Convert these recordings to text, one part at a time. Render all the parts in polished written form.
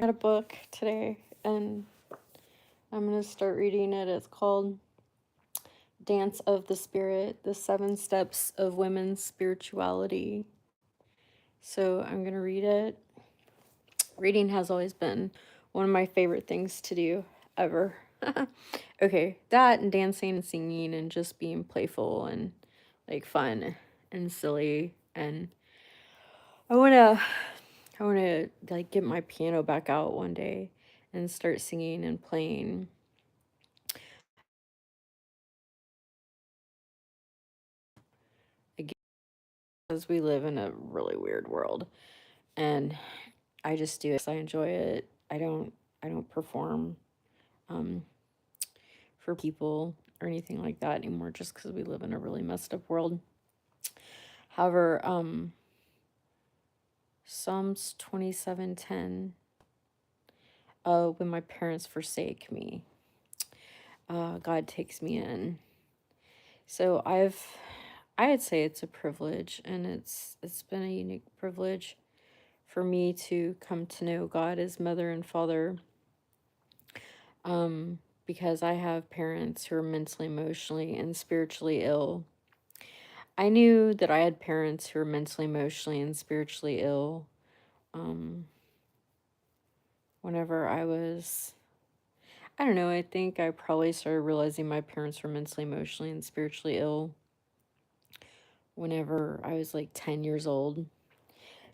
got a book today, and I'm going to start reading it. It's called Dance of the Spirit, The 7 Steps of Women's Spirituality. So I'm going to read it. Reading has always been one of my favorite things to do ever. Okay, that and dancing and singing and just being playful and like fun and silly. And I want to like get my piano back out one day and start singing and playing. Again, because we live in a really weird world, and I just do it 'cause I enjoy it. I don't perform um for people or anything like that anymore, just because we live in a really messed up world. However, Psalms 27:10, when my parents forsake me, God takes me in. So I'd say it's a privilege, and it's been a unique privilege for me to come to know God as mother and father, because I have parents who are mentally, emotionally, and spiritually ill. I knew that I had parents who were mentally, emotionally, and spiritually ill um, whenever I don't know, I think I probably started realizing my parents were mentally, emotionally, and spiritually ill whenever I was like 10 years old.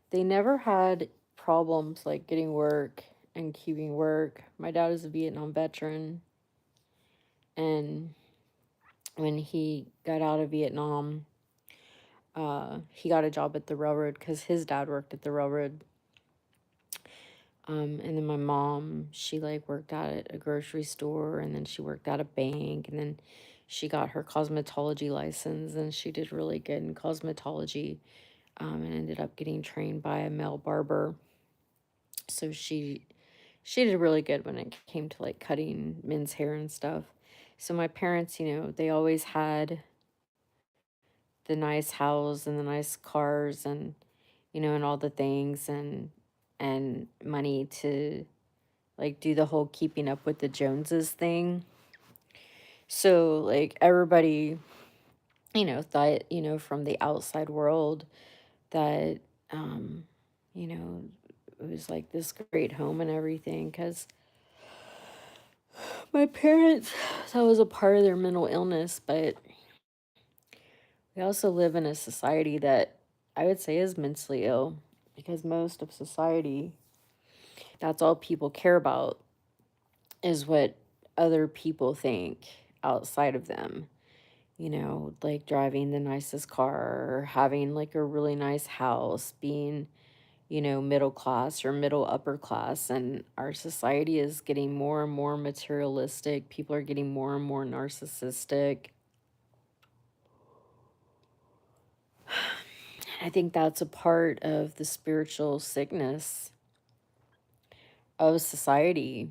They never had problems like getting work and keeping work. My dad is a Vietnam veteran, and when he got out of Vietnam, he got a job at the railroad because his dad worked at the railroad. And then my mom, she like worked at a grocery store, and then she worked at a bank, and then she got her cosmetology license, and she did really good in cosmetology, and ended up getting trained by a male barber. So she did really good when it came to like cutting men's hair and stuff. So my parents, they always had the nice house and the nice cars, and and all the things, and money to like do the whole keeping up with the Joneses thing. So like everybody, thought, from the outside world that um, it was like this great home and everything, cuz my parents, that was a part of their mental illness, but we also live in a society that I would say is mentally ill, because most of society, that's all people care about is what other people think outside of them. Like driving the nicest car, or having like a really nice house, being, middle class or middle upper class. And our society is getting more and more materialistic. People are getting more and more narcissistic. I think that's a part of the spiritual sickness of society,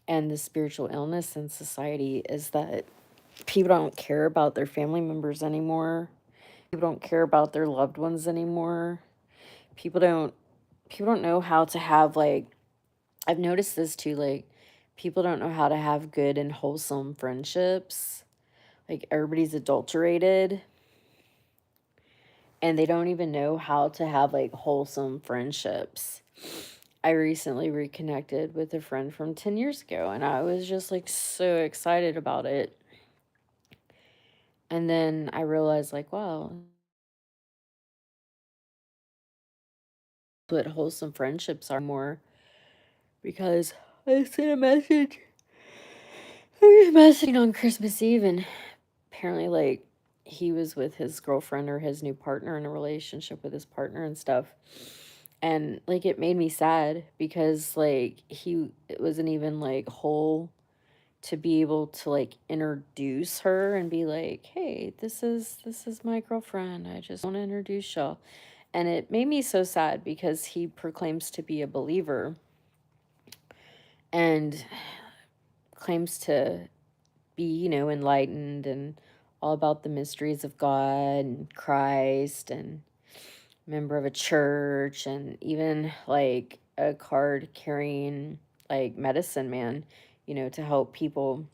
and the spiritual illness in society is that people don't care about their family members anymore. People don't care about their loved ones anymore. People don't people don't know how to have like, I've noticed this too, like people don't know how to have good and wholesome friendships. Like everybody's adulterated, and they don't even know how to have like wholesome friendships. I recently reconnected with a friend from 10 years ago, and I was just like so excited about it. And then I realized, like, wow, what wholesome friendships are more, because I sent a message. I was messaging on Christmas Eve, and apparently, like, he was with his girlfriend or his new partner, in a relationship with his partner and stuff. And like, it made me sad because like he it wasn't even like whole to be able to like introduce her and be like, "Hey, this is my girlfriend. I just want to introduce y'all." And it made me so sad because he proclaims to be a believer and claims to be, enlightened and all about the mysteries of God and Christ. And member of a church, and even like a card carrying like medicine man, to help people,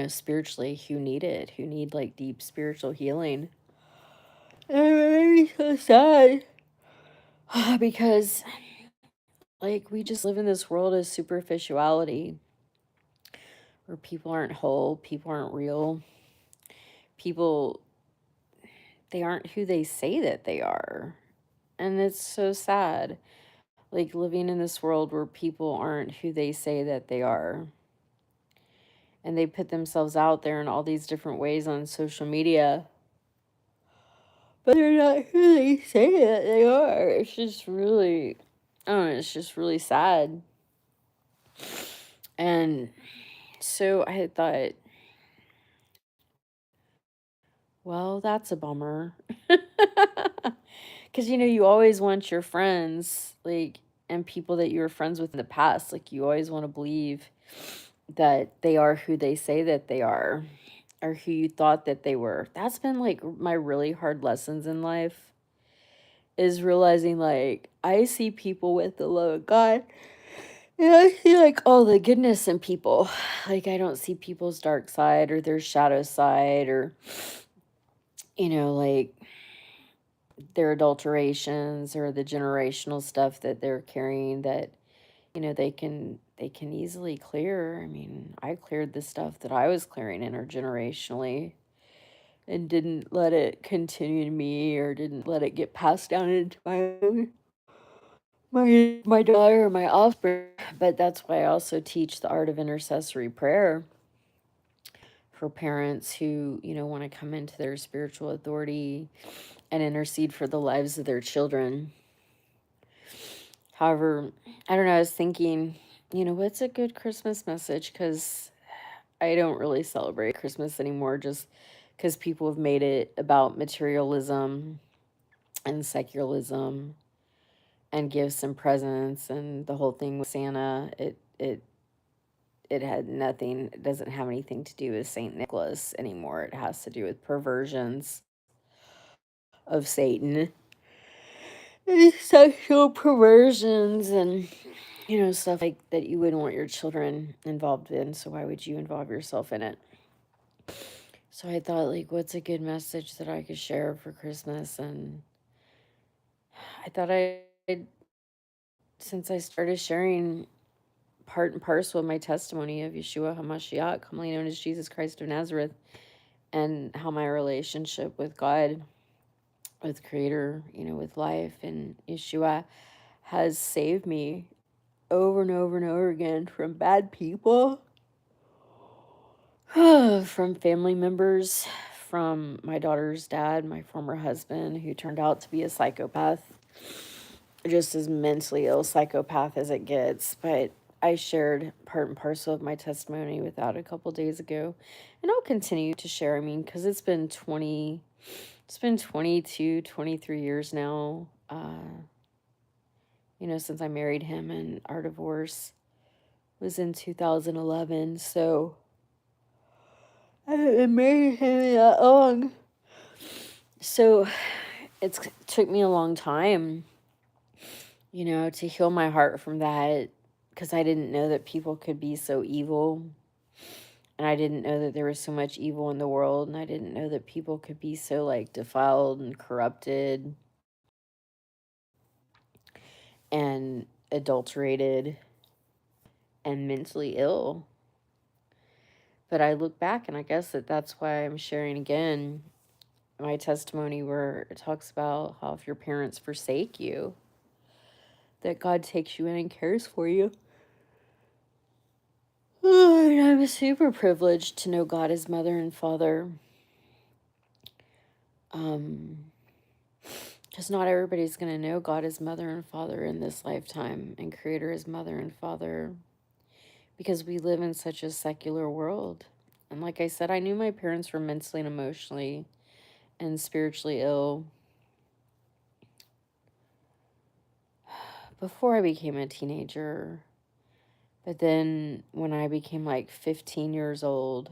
spiritually who need it, who need like deep spiritual healing. And it made me so sad because like we just live in this world of superficiality where people aren't whole, people aren't real, people, they aren't who they say that they are. And it's so sad, like living in this world where people aren't who they say that they are. And they put themselves out there in all these different ways on social media, but they're not who they say that they are. It's just really, I don't know, it's just really sad. And so I had thought, well, that's a bummer. Because, you always want your friends, like, and people that you were friends with in the past, like, you always want to believe that they are who they say that they are, or who you thought that they were. That's been, like, my really hard lessons in life, is realizing, like, I see people with the love of God, and I see, like, all the goodness in people. Like, I don't see people's dark side or their shadow side, or, like, their adulterations or the generational stuff that they're carrying that, they can easily clear. I mean, I cleared the stuff that I was clearing intergenerationally and didn't let it continue to me, or didn't let it get passed down into my daughter or my offspring. But that's why I also teach the art of intercessory prayer for parents who, want to come into their spiritual authority and intercede for the lives of their children. However, I don't know, I was thinking, what's a good Christmas message? Because I don't really celebrate Christmas anymore, just because people have made it about materialism and secularism and gifts and presents and the whole thing with Santa. It had nothing, it doesn't have anything to do with Saint Nicholas anymore. It has to do with perversions of Satan and sexual perversions, and stuff like that you wouldn't want your children involved in. So why would you involve yourself in it? So I thought, like, what's a good message that I could share for Christmas? And I thought since I started sharing part and parcel of my testimony of Yeshua HaMashiach, commonly known as Jesus Christ of Nazareth, and how my relationship with God, with Creator, with life and Yeshua has saved me over and over and over again from bad people, from family members, from my daughter's dad, my former husband, who turned out to be a psychopath, just as mentally ill psychopath as it gets. But I shared part and parcel of my testimony with that a couple days ago, and I'll continue to share. I mean, because it's been 22, 23 years now, since I married him, and our divorce was in 2011. So I haven't been married him that long. So it took me a long time, to heal my heart from that, because I didn't know that people could be so evil. And I didn't know that there was so much evil in the world. And I didn't know that people could be so, like, defiled and corrupted and adulterated and mentally ill. But I look back, and I guess that's why I'm sharing again my testimony, where it talks about how if your parents forsake you, that God takes you in and cares for you. And I'm super privileged to know God as mother and father. Because not everybody's going to know God as mother and father in this lifetime, and Creator as mother and father, because we live in such a secular world. And like I said, I knew my parents were mentally and emotionally and spiritually ill before I became a teenager. But then when I became like 15 years old,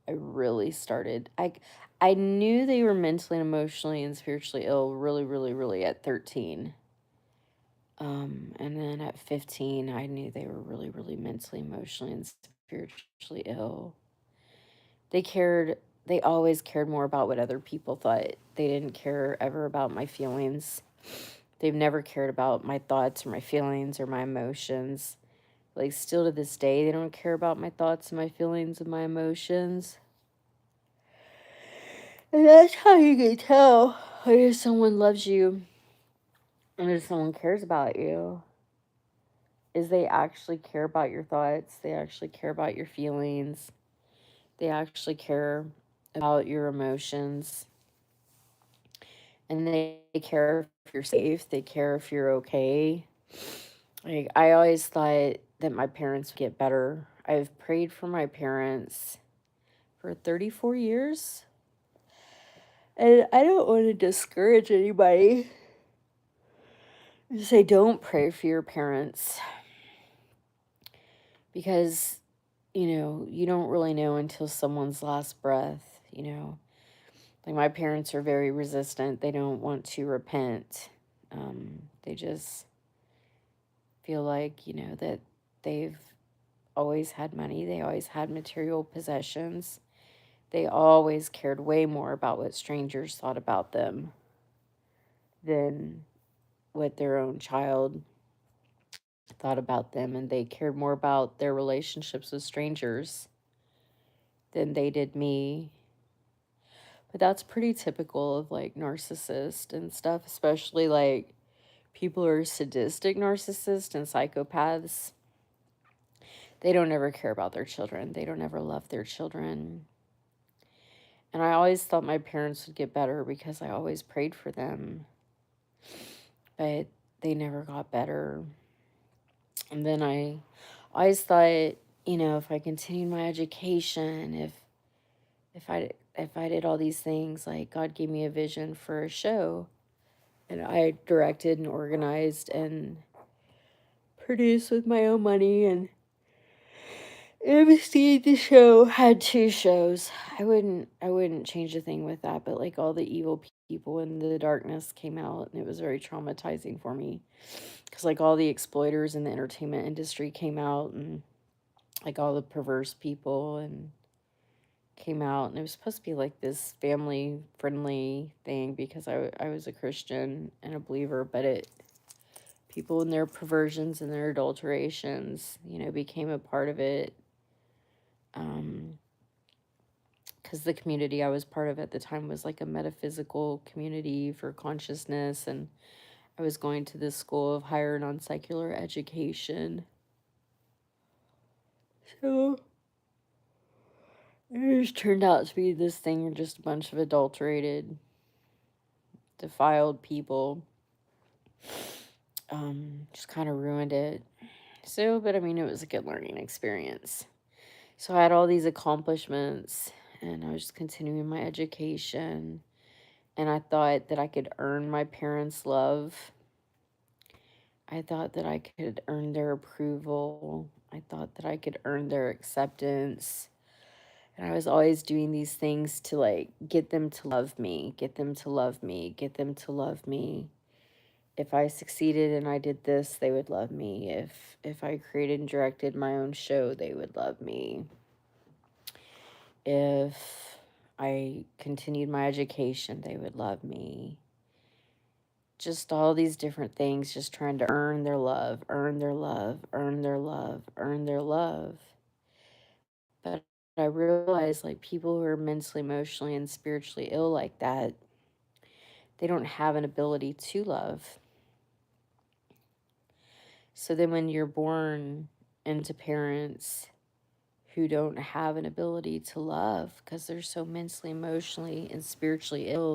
I really started. I knew they were mentally and emotionally and spiritually ill really, really, really at 13. And then at 15, I knew they were really, really mentally, emotionally, and spiritually ill. They cared, they always cared more about what other people thought. They didn't care ever about my feelings. They've never cared about my thoughts or my feelings or my emotions. Like, still to this day, they don't care about my thoughts and my feelings and my emotions. And that's how you can tell if someone loves you and if someone cares about you, is they actually care about your thoughts, they actually care about your feelings, they actually care about your emotions, and they care if you're safe, they care if you're okay. Like, I always thought that my parents would get better. I've prayed for my parents for 34 years. And I don't want to discourage anybody to say don't pray for your parents because, you don't really know until someone's last breath. Like, my parents are very resistant. They don't want to repent. They just feel like, that they've always had money. They always had material possessions. They always cared way more about what strangers thought about them than what their own child thought about them. And they cared more about their relationships with strangers than they did me. But that's pretty typical of like narcissists and stuff, especially like people who are sadistic narcissists and psychopaths. They don't ever care about their children. They don't ever love their children. And I always thought my parents would get better because I always prayed for them. But they never got better. And then I always thought, if I continued my education, if I did all these things, like God gave me a vision for a show, and I directed and organized and produced with my own money and emceed the show, had 2 shows. I wouldn't change a thing with that, but like all the evil people in the darkness came out and it was very traumatizing for me. Cuz like all the exploiters in the entertainment industry came out, and like all the perverse people and came out, and it was supposed to be like this family friendly thing because I was a Christian and a believer, but people and their perversions and their adulterations, became a part of it. Because the community I was part of at the time was like a metaphysical community for consciousness, and I was going to this school of higher non-secular education. So it just turned out to be this thing where just a bunch of adulterated, defiled people just kind of ruined it. So, but I mean, it was a good learning experience. So I had all these accomplishments, and I was just continuing my education, and I thought that I could earn my parents' love. I thought that I could earn their approval. I thought that I could earn their acceptance. And I was always doing these things to like get them to love me, get them to love me, get them to love me. If I succeeded and I did this, they would love me. If I created and directed my own show, they would love me. If I continued my education, they would love me. Just all these different things, just trying to earn their love, earn their love, earn their love, earn their love. But I realized like people who are mentally, emotionally, and spiritually ill like that, they don't have an ability to love. So then when you're born into parents who don't have an ability to love because they're so mentally, emotionally, and spiritually ill,